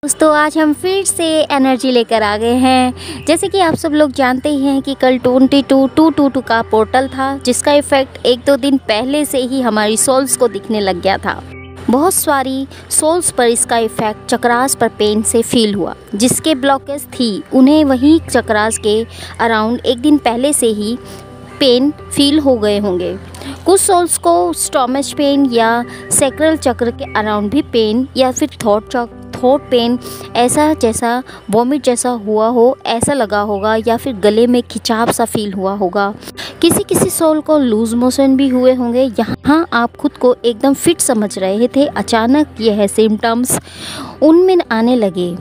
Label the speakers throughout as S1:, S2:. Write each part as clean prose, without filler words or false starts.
S1: दोस्तों आज हम फिर से एनर्जी लेकर आ गए हैं। जैसे कि आप सब लोग जानते ही हैं कि कल 22/2/22 का पोर्टल था, जिसका इफ़ेक्ट 1-2 दिन पहले से ही हमारी सोल्स को दिखने लग गया था। बहुत सारी सोल्स पर इसका इफ़ेक्ट चक्रास पर पेन से फील हुआ। जिसके ब्लॉकेज थी उन्हें वहीं चक्रास के अराउंड 1 दिन पहले से ही पेन फील हो गए होंगे। कुछ सोल्स को स्टोमच पेन या सैक्रल चक्र के अराउंड भी पेन या फिर थ्रोट पेन ऐसा जैसा वॉमिट जैसा हुआ हो, ऐसा लगा होगा, या फिर गले में खिंचाव सा फील हुआ होगा। किसी सोल को लूज मोशन भी हुए होंगे। यहाँ आप खुद को एकदम फिट समझ रहे थे, अचानक यह सिम्टम्स उनमें आने लगे।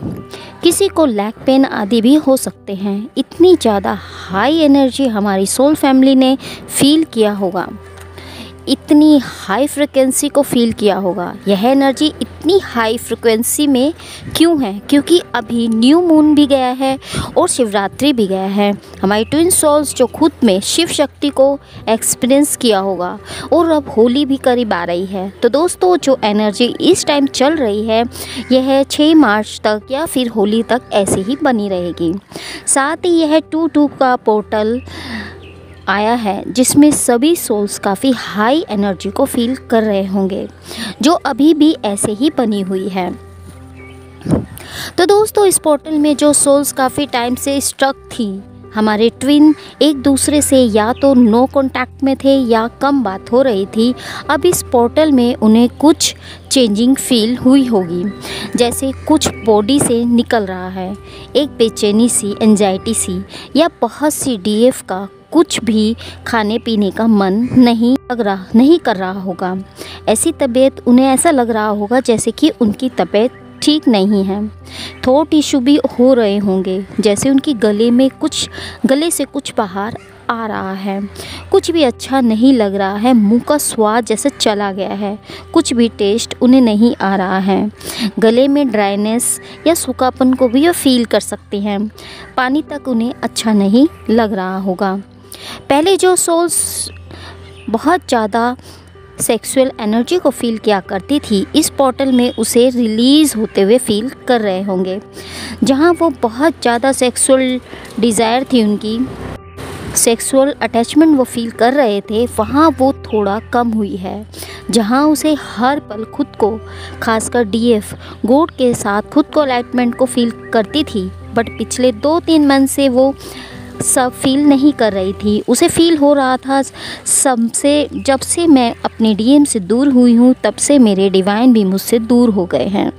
S1: किसी को लैग पेन आदि भी हो सकते हैं। इतनी ज़्यादा हाई एनर्जी हमारी सोल फैमिली ने फील किया होगा, इतनी हाई फ्रिक्वेंसी को फील किया होगा। यह एनर्जी इतनी हाई फ्रिक्वेंसी में क्यों है? क्योंकि अभी न्यू मून भी गया है और शिवरात्रि भी गया है। हमारी ट्विन सोल्स जो खुद में शिव शक्ति को एक्सपीरियंस किया होगा, और अब होली भी करीब आ रही है। तो दोस्तों जो एनर्जी इस टाइम चल रही है, यह 6 मार्च तक या फिर होली तक ऐसे ही बनी रहेगी। साथ ही यह 2/2 का पोर्टल आया है, जिसमें सभी सोल्स काफ़ी हाई एनर्जी को फील कर रहे होंगे, जो अभी भी ऐसे ही बनी हुई है। तो दोस्तों इस पोर्टल में जो सोल्स काफ़ी टाइम से स्ट्रक थी, हमारे ट्विन एक दूसरे से या तो नो कांटेक्ट में थे या कम बात हो रही थी, अब इस पोर्टल में उन्हें कुछ चेंजिंग फील हुई होगी। जैसे कुछ बॉडी से निकल रहा है, एक बेचैनी सी, एंजाइटी सी, या बहुत सी डीएफ का कुछ भी खाने पीने का मन नहीं कर रहा होगा। ऐसी तबीयत उन्हें ऐसा लग रहा होगा जैसे कि उनकी तबीयत ठीक नहीं है। थ्रोट इशू भी हो रहे होंगे, जैसे उनकी गले से कुछ बाहर आ रहा है। कुछ भी अच्छा नहीं लग रहा है, मुंह का स्वाद जैसे चला गया है, कुछ भी टेस्ट उन्हें नहीं आ रहा है। गले में ड्राइनेस या सूखापन को भी वो फील कर सकती हैं। पानी तक उन्हें अच्छा नहीं लग रहा होगा। पहले जो सोल्स बहुत ज़्यादा सेक्सुअल एनर्जी को फील किया करती थी, इस पोर्टल में उसे रिलीज़ होते हुए फील कर रहे होंगे। जहाँ वो बहुत ज़्यादा सेक्सुअल डिज़ायर थी, उनकी सेक्सुअल अटैचमेंट वो फील कर रहे थे, वहाँ वो थोड़ा कम हुई है। जहाँ उसे हर पल खुद को, खासकर डीएफ गोड के साथ खुद को अलाइटमेंट को फील करती थी, बट पिछले 2-3 मंथ से वो सब फील नहीं कर रही थी। उसे फील हो रहा था जब से मैं अपने डीएम से दूर हुई हूँ, तब से मेरे डिवाइन भी मुझसे दूर हो गए हैं।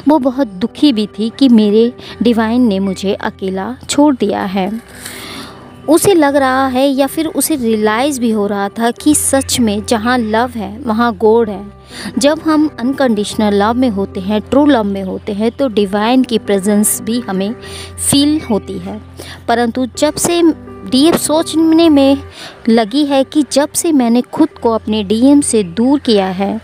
S1: वो बहुत दुखी भी थी कि मेरे डिवाइन ने मुझे अकेला छोड़ दिया है। उसे लग रहा है, या फिर उसे रियलाइज़ भी हो रहा था कि सच में जहाँ लव है वहाँ गॉड है। जब हम अनकंडीशनल लव में होते हैं, ट्रू लव में होते हैं, तो डिवाइन की प्रेजेंस भी हमें फील होती है। परंतु जब से डीएम सोचने में लगी है कि जब से मैंने खुद को अपने डीएम से दूर किया है,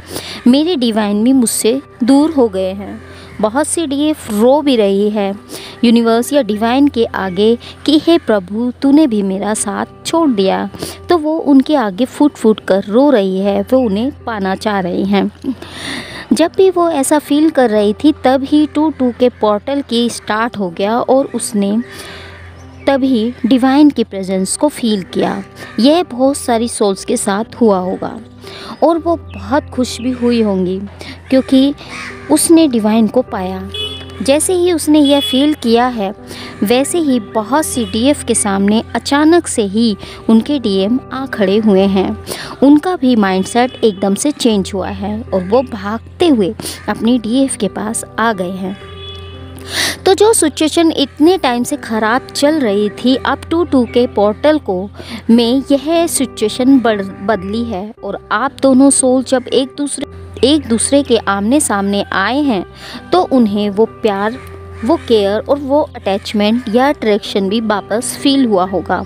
S1: मेरे डिवाइन भी मुझसे दूर हो गए हैं। बहुत सी डीएफ रो भी रही है यूनिवर्स या डिवाइन के आगे कि हे प्रभु, तूने भी मेरा साथ छोड़ दिया। तो वो उनके आगे फूट कर रो रही है, वो उन्हें पाना चाह रही हैं। जब भी वो ऐसा फील कर रही थी, तब ही 2/2 के पोर्टल की स्टार्ट हो गया और उसने तभी डिवाइन की प्रेजेंस को फील किया। यह बहुत सारी सोल्स के साथ हुआ होगा और वो बहुत खुश भी हुई होंगी, क्योंकि उसने डिवाइन को पाया। जैसे ही उसने यह फील किया है, वैसे ही बहुत सी डीएफ के सामने अचानक से ही उनके डीएम आ खड़े हुए हैं। उनका भी माइंडसेट एकदम से चेंज हुआ है और वो भागते हुए अपनी डीएफ के पास आ गए हैं। तो जो सिचुएशन इतने टाइम से ख़राब चल रही थी, अब 2/2 के पोर्टल में यह सिचुएशन बदली है। और आप दोनों सोल जब एक दूसरे के आमने सामने आए हैं, तो उन्हें वो प्यार, वो केयर और वो अटैचमेंट या अट्रैक्शन भी वापस फील हुआ होगा।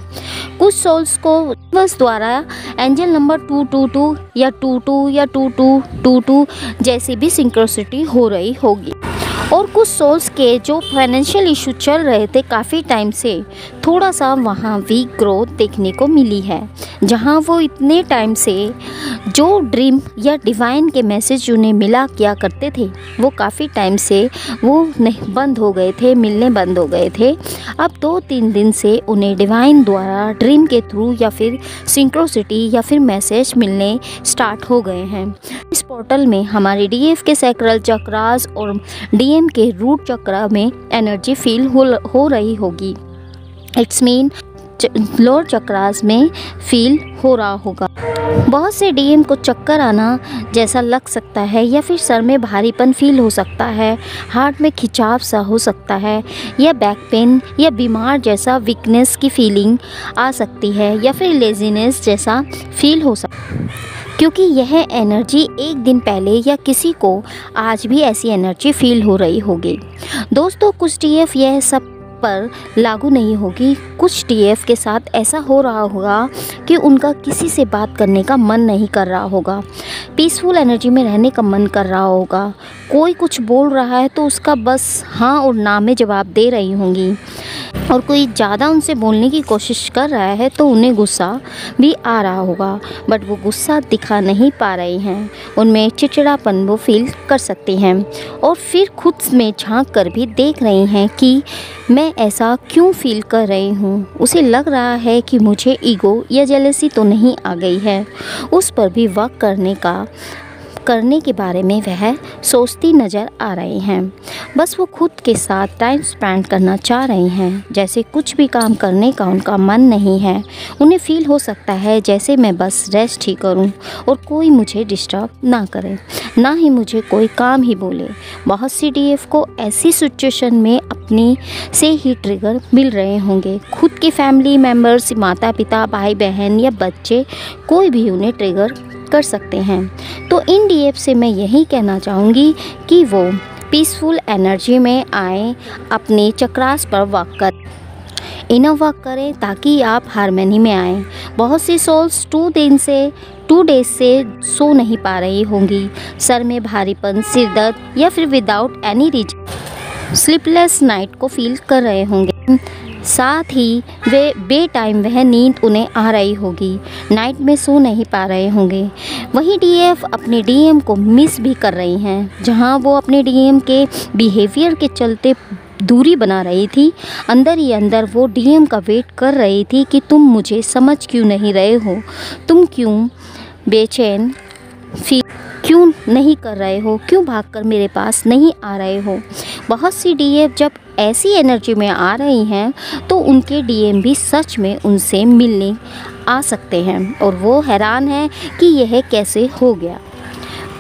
S1: कुछ सोल्स को बस द्वारा एंजल नंबर 222 या 22 या 2222 जैसी भी सिंक्रोसिटी हो रही होगी। और कुछ सोल्स के जो फाइनेंशियल इशू चल रहे थे काफ़ी टाइम से, थोड़ा सा वहाँ वीक ग्रोथ देखने को मिली है। जहाँ वो इतने टाइम से जो ड्रीम या डिवाइन के मैसेज उन्हें मिला किया करते थे, वो काफ़ी टाइम से वो नहीं बंद हो गए थे, मिलने बंद हो गए थे। अब 2-3 दिन से उन्हें डिवाइन द्वारा ड्रीम के थ्रू या फिर सिंक्रोसिटी या फिर मैसेज मिलने स्टार्ट हो गए हैं। इस पोर्टल में हमारे डीएफ के सैक्रल चक्रास और डीएम के रूट चक्र में एनर्जी फील हो रही होगी। इट्स मीन लोअर चक्रास में फील हो रहा होगा। बहुत से डीएम को चक्कर आना जैसा लग सकता है, या फिर सर में भारीपन फील हो सकता है, हार्ट में खिंचाव सा हो सकता है, या बैक पेन या बीमार जैसा वीकनेस की फीलिंग आ सकती है, या फिर लेजीनेस जैसा फील हो सकता है। क्योंकि यह एनर्जी एक दिन पहले या किसी को आज भी ऐसी एनर्जी फील हो रही होगी। दोस्तों, कुछ डीएफ यह सब पर लागू नहीं होगी। कुछ डीएफ के साथ ऐसा हो रहा होगा कि उनका किसी से बात करने का मन नहीं कर रहा होगा, पीसफुल एनर्जी में रहने का मन कर रहा होगा। कोई कुछ बोल रहा है तो उसका बस हाँ और ना में जवाब दे रही होंगी, और कोई ज़्यादा उनसे बोलने की कोशिश कर रहा है तो उन्हें गुस्सा भी आ रहा होगा, बट वो गुस्सा दिखा नहीं पा रहे हैं। उनमें चिड़चिड़ापन वो फील कर सकते हैं, और फिर खुद में झांक कर भी देख रही हैं कि मैं ऐसा क्यों फील कर रही हूँ। उसे लग रहा है कि मुझे ईगो या जेलसी तो नहीं आ गई है। उस पर भी वर्क करने के बारे में वह सोचती नज़र आ रही हैं। बस वो खुद के साथ टाइम स्पेंड करना चाह रही हैं, जैसे कुछ भी काम करने का उनका मन नहीं है। उन्हें फील हो सकता है जैसे मैं बस रेस्ट ही करूं और कोई मुझे डिस्टर्ब ना करे, ना ही मुझे कोई काम ही बोले। बहुत सी डीएफ को ऐसी सिचुएशन में अपनी से ही ट्रिगर मिल रहे होंगे। खुद के फैमिली मेम्बर्स, माता पिता, भाई बहन या बच्चे, कोई भी उन्हें ट्रिगर कर सकते हैं। तो इन डीएफ से मैं यही कहना चाहूँगी कि वो पीसफुल एनर्जी में आए, अपने चक्रास पर वर्क कर इनर वर्क करें ताकि आप हारमोनी में आएँ। बहुत सी सोल्स 2 डेज से सो नहीं पा रही होंगी। सर में भारीपन, सिर दर्द या फिर without any reason sleepless night को फील कर रहे होंगे। साथ ही वे बे टाइम वह नींद उन्हें आ रही होगी, नाइट में सो नहीं पा रहे होंगे। वहीं डीएफ अपने डीएम को मिस भी कर रही हैं। जहां वो अपने डीएम के बिहेवियर के चलते दूरी बना रही थी, अंदर ही अंदर वो डीएम का वेट कर रही थी कि तुम मुझे समझ क्यों नहीं रहे हो, तुम क्यों बेचैन फील क्यों नहीं कर रहे हो, क्यों भागकर मेरे पास नहीं आ रहे हो। बहुत सी डीएफ जब ऐसी एनर्जी में आ रही हैं तो उनके डीएम भी सच में उनसे मिलने आ सकते हैं, और वो हैरान हैं कि यह कैसे हो गया।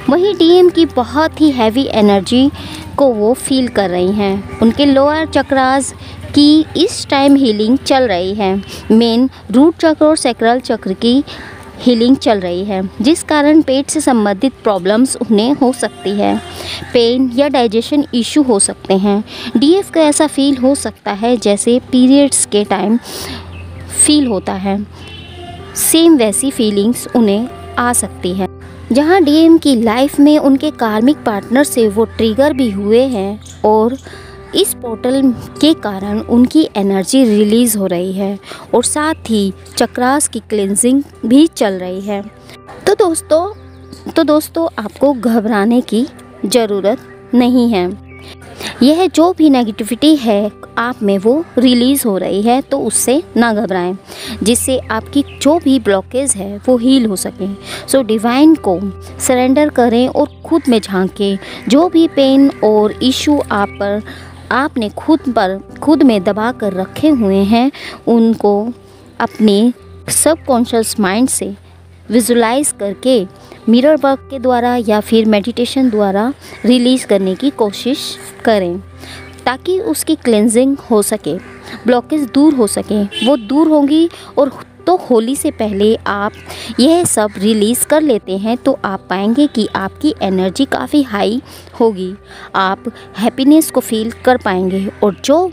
S1: वही डीएम की बहुत ही हैवी एनर्जी को वो फील कर रही हैं। उनके लोअर चक्रास की इस टाइम हीलिंग चल रही है। मेन रूट चक्र और सैक्रल चक्र की हीलिंग चल रही है, जिस कारण पेट से संबंधित प्रॉब्लम्स उन्हें हो सकती है। पेन या डाइजेशन इशू हो सकते हैं। डीएफ का ऐसा फील हो सकता है जैसे पीरियड्स के टाइम फील होता है, सेम वैसी फीलिंग्स उन्हें आ सकती है। जहां डीएम की लाइफ में उनके कार्मिक पार्टनर से वो ट्रिगर भी हुए हैं, और इस पोर्टल के कारण उनकी एनर्जी रिलीज़ हो रही है, और साथ ही चक्रास की क्लेंजिंग भी चल रही है। तो दोस्तों आपको घबराने की ज़रूरत नहीं है। यह जो भी नेगेटिविटी है आप में वो रिलीज़ हो रही है, तो उससे ना घबराएं, जिससे आपकी जो भी ब्लॉकेज है वो हील हो सके। सो डिवाइन को सरेंडर करें और खुद में झांकें। जो भी पेन और इशू आपने खुद में दबा कर रखे हुए हैं, उनको अपने सबकॉन्शियस माइंड से विजुलाइज करके मिरर वर्क के द्वारा या फिर मेडिटेशन द्वारा रिलीज़ करने की कोशिश करें, ताकि उसकी क्लेंजिंग हो सके, ब्लॉकेज दूर हो सके। वो दूर होंगी, और तो होली से पहले आप यह सब रिलीज़ कर लेते हैं तो आप पाएंगे कि आपकी एनर्जी काफ़ी हाई होगी। आप हैप्पीनेस को फील कर पाएंगे, और जो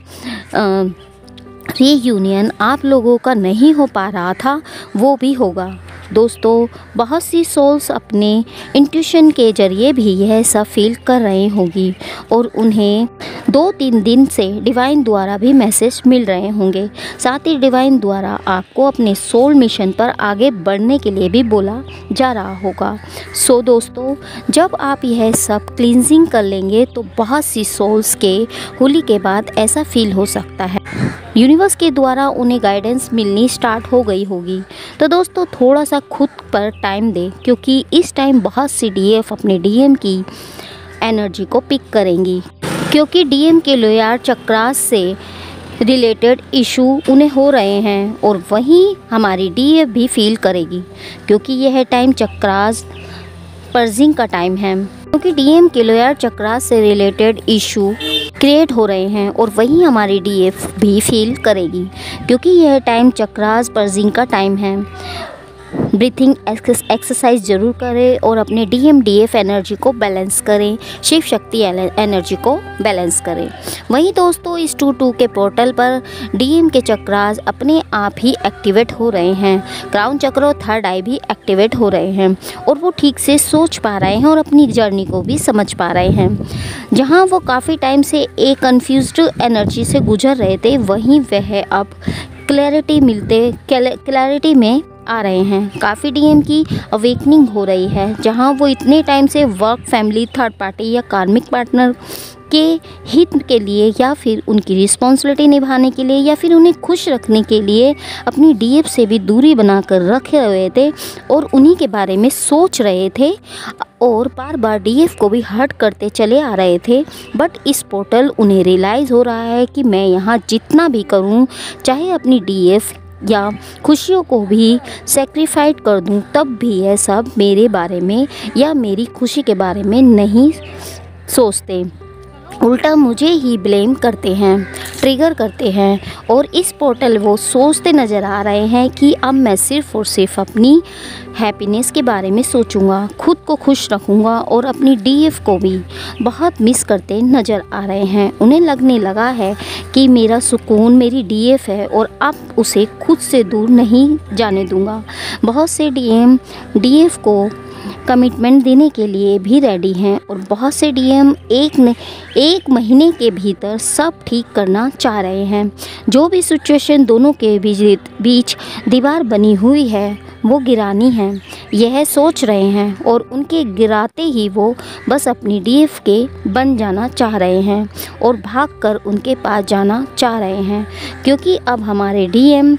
S1: रीयूनियन आप लोगों का नहीं हो पा रहा था वो भी होगा। दोस्तों बहुत सी सोल्स अपने इंट्यूशन के जरिए भी यह सब फील कर रही होंगी और उन्हें 2-3 दिन से डिवाइन द्वारा भी मैसेज मिल रहे होंगे। साथ ही डिवाइन द्वारा आपको अपने सोल मिशन पर आगे बढ़ने के लिए भी बोला जा रहा होगा। सो दोस्तों जब आप यह सब क्लींजिंग कर लेंगे तो बहुत सी सोल्स के होली के बाद ऐसा फील हो सकता है यूनिवर्स के द्वारा उन्हें गाइडेंस मिलनी स्टार्ट हो गई होगी। तो दोस्तों थोड़ा सा खुद पर टाइम दें, क्योंकि इस टाइम बहुत सी डीएफ अपने डीएम की एनर्जी को पिक करेंगी, क्योंकि डीएम के लोअर चक्रास से रिलेटेड इशू उन्हें हो रहे हैं और वहीं हमारी डीएफ भी फील करेगी, क्योंकि यह टाइम चक्रास पर्जिंग का टाइम है, क्योंकि डीएम के लोअर चक्रास से रिलेटेड इशू क्रिएट हो रहे हैं और वहीं हमारी डीएफ भी फील करेगी, क्योंकि यह टाइम चक्रास पर्जिंग का टाइम है। ब्रीथिंग एक्सरसाइज ज़रूर करें और अपने डीएम डीएफ एनर्जी को बैलेंस करें, शिव शक्ति एनर्जी को बैलेंस करें। वहीं दोस्तों इस 2-2 के पोर्टल पर डीएम के चक्रास अपने आप ही एक्टिवेट हो रहे हैं, क्राउन चक्र और थर्ड आई भी एक्टिवेट हो रहे हैं और वो ठीक से सोच पा रहे हैं और अपनी जर्नी को भी समझ पा रहे हैं। जहाँ वो काफ़ी टाइम से एक कन्फ्यूज्ड एनर्जी से गुजर रहे थे, वहीं वह अब क्लैरिटी में आ रहे हैं। काफ़ी डीएम की अवेकनिंग हो रही है, जहां वो इतने टाइम से वर्क, फैमिली, थर्ड पार्टी या कार्मिक पार्टनर के हित के लिए या फिर उनकी रिस्पॉन्सिबिलिटी निभाने के लिए या फिर उन्हें खुश रखने के लिए अपनी डीएफ से भी दूरी बनाकर रखे हुए थे और उन्हीं के बारे में सोच रहे थे और बार बार डीएफ को भी हर्ट करते चले आ रहे थे। बट इस पोर्टल उन्हें रियलाइज़ हो रहा है कि मैं यहाँ जितना भी करूँ, चाहे अपनी डीएफ या खुशियों को भी सेक्रीफाइड कर दूं, तब भी यह सब मेरे बारे में या मेरी खुशी के बारे में नहीं सोचते, उल्टा मुझे ही ब्लेम करते हैं, ट्रिगर करते हैं। और इस पोर्टल वो सोचते नज़र आ रहे हैं कि अब मैं सिर्फ़ और सिर्फ अपनी हैप्पीनेस के बारे में सोचूंगा, खुद को खुश रखूंगा और अपनी डीएफ को भी बहुत मिस करते नज़र आ रहे हैं। उन्हें लगने लगा है कि मेरा सुकून मेरी डीएफ है और अब उसे खुद से दूर नहीं जाने दूंगा। बहुत से डीएम डीएफ को कमिटमेंट देने के लिए भी रेडी हैं और बहुत से डीएम एक महीने के भीतर सब ठीक करना चाह रहे हैं। जो भी सिचुएशन दोनों के बीच दीवार बनी हुई है वो गिरानी है, यह सोच रहे हैं और उनके गिराते ही वो बस अपनी डीएफ के बन जाना चाह रहे हैं और भागकर उनके पास जाना चाह रहे हैं, क्योंकि अब हमारे डीएम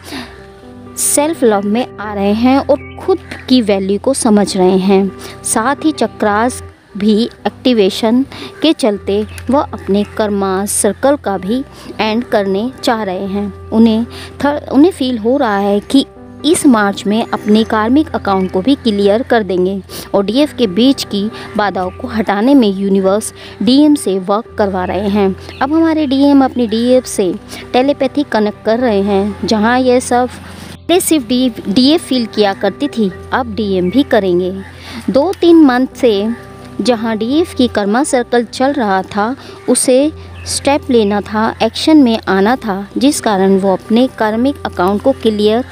S1: सेल्फ लव में आ रहे हैं और खुद की वैल्यू को समझ रहे हैं। साथ ही चक्रास भी एक्टिवेशन के चलते वह अपने कर्मा सर्कल का भी एंड करने चाह रहे हैं। उन्हें फील हो रहा है कि इस मार्च में अपने कार्मिक अकाउंट को भी क्लियर कर देंगे और डीएफ के बीच की बाधाओं को हटाने में यूनिवर्स डीएम से वर्क करवा रहे हैं। अब हमारे डीएम अपनी डीएफ से टेलीपैथी कनेक्ट कर रहे हैं। जहां यह सब सिर्फ डीएफ फील किया करती थी, अब डीएम भी करेंगे। 2-3 मंथ से जहां डीएफ की कर्मा सर्कल चल रहा था, उसे स्टेप लेना था, एक्शन में आना था, जिस कारण वो अपने कार्मिक अकाउंट को क्लियर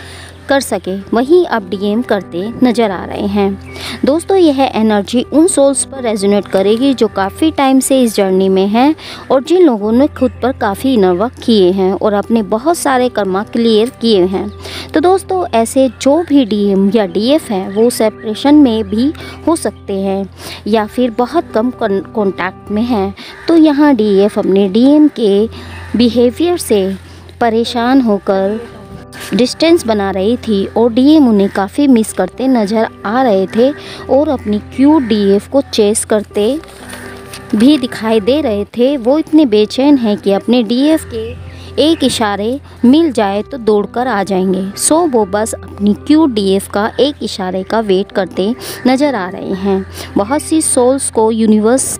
S1: कर सके, वहीं अब डीएम करते नज़र आ रहे हैं। दोस्तों यह एनर्जी उन सोल्स पर रेजोनेट करेगी जो काफ़ी टाइम से इस जर्नी में हैं और जिन लोगों ने खुद पर काफ़ी इनर वर्क किए हैं और अपने बहुत सारे कर्मा क्लियर किए हैं। तो दोस्तों ऐसे जो भी डीएम या डीएफ हैं वो सेपरेशन में भी हो सकते हैं या फिर बहुत कम कॉन्टैक्ट में हैं। तो यहाँ डीएफ अपने डीएम के बिहेवियर से परेशान होकर डिस्टेंस बना रही थी और डीएम उन्हें काफ़ी मिस करते नज़र आ रहे थे और अपनी क्यूट डीएफ को चेस करते भी दिखाई दे रहे थे। वो इतने बेचैन हैं कि अपने डीएफ के एक इशारे मिल जाए तो दौड़कर आ जाएंगे। सो वो बस अपनी क्यूट डीएफ का एक इशारे का वेट करते नज़र आ रहे हैं। बहुत सी सोल्स को यूनिवर्स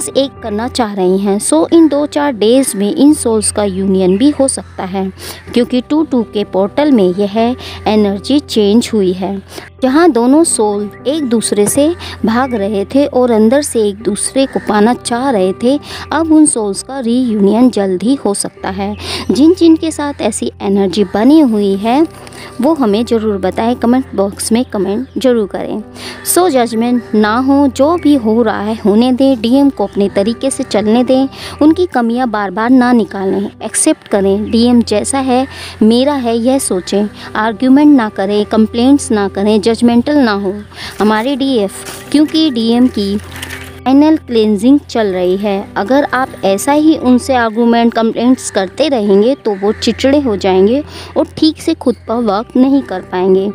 S1: एक करना चाह रही हैं। सो इन 2-4 डेज़ में इन सोल्स का यूनियन भी हो सकता है, क्योंकि 2-2 के पोर्टल में यह एनर्जी चेंज हुई है, जहां दोनों सोल एक दूसरे से भाग रहे थे और अंदर से एक दूसरे को पाना चाह रहे थे। अब उन सोल्स का रीयूनियन जल्द ही हो सकता है। जिन के साथ ऐसी एनर्जी बनी हुई है वो हमें ज़रूर बताएं, कमेंट बॉक्स में कमेंट ज़रूर करें। सो जजमेंट ना हो, जो भी हो रहा है होने दें, डीएम को अपने तरीके से चलने दें, उनकी कमियां बार बार ना निकालें, एक्सेप्ट करें। डीएम जैसा है मेरा है यह सोचें, आर्ग्यूमेंट ना करें, कंप्लेंट्स ना करें, जजमेंटल ना हो हमारे डीएफ, क्योंकि डीएम की फाइनल क्लेंजिंग चल रही है। अगर आप ऐसा ही उनसे आर्गूमेंट कंप्लेंट्स करते रहेंगे तो वो चिड़चिड़े हो जाएंगे और ठीक से खुद पर वर्क नहीं कर पाएंगे।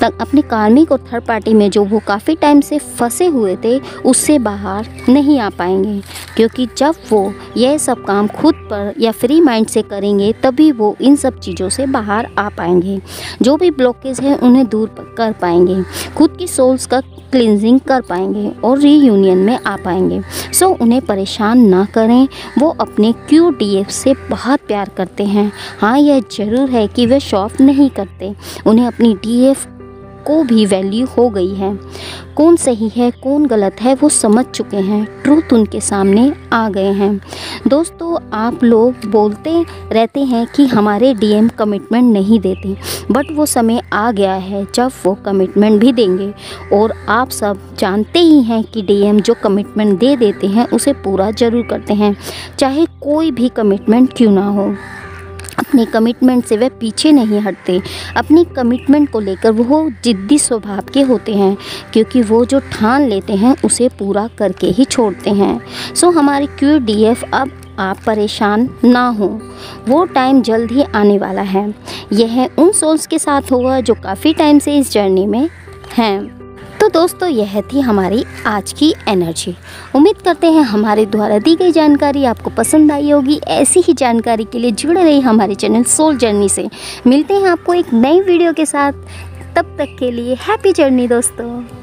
S1: तक अपने कार्मिक और थर्ड पार्टी में जो वो काफ़ी टाइम से फंसे हुए थे उससे बाहर नहीं आ पाएंगे, क्योंकि जब वो यह सब काम खुद पर या फ्री माइंड से करेंगे तभी वो इन सब चीज़ों से बाहर आ पाएंगे। जो भी ब्लॉकेज है उन्हें दूर कर पाएंगे, खुद की सोल्स का क्लिनजिंग कर पाएंगे और रीयूनियन में आ पाएंगे। सो उन्हें परेशान ना करें, वो अपने QDF से बहुत प्यार करते हैं। हाँ, यह ज़रूर है कि वे शो ऑफ नहीं करते, उन्हें अपनी DF को भी वैल्यू हो गई है। कौन सही है कौन गलत है वो समझ चुके हैं, ट्रूथ उनके सामने आ गए हैं। दोस्तों, आप लोग बोलते रहते हैं कि हमारे डीएम कमिटमेंट नहीं देते, बट वो समय आ गया है जब वो कमिटमेंट भी देंगे। और आप सब जानते ही हैं कि डीएम जो कमिटमेंट दे देते हैं उसे पूरा ज़रूर करते हैं, चाहे कोई भी कमिटमेंट क्यों ना हो। अपने कमिटमेंट से वे पीछे नहीं हटते। अपनी कमिटमेंट को लेकर वो जिद्दी स्वभाव के होते हैं, क्योंकि वो जो ठान लेते हैं उसे पूरा करके ही छोड़ते हैं। सो हमारे QDF, अब आप परेशान ना हो, वो टाइम जल्द ही आने वाला है। यह उन सोल्स के साथ होगा जो काफ़ी टाइम से इस जर्नी में हैं। तो दोस्तों, यह थी हमारी आज की एनर्जी। उम्मीद करते हैं हमारे द्वारा दी गई जानकारी आपको पसंद आई होगी। ऐसी ही जानकारी के लिए जुड़े रहिए हमारे चैनल सोल जर्नी से। मिलते हैं आपको एक नई वीडियो के साथ, तब तक के लिए हैप्पी जर्नी दोस्तों।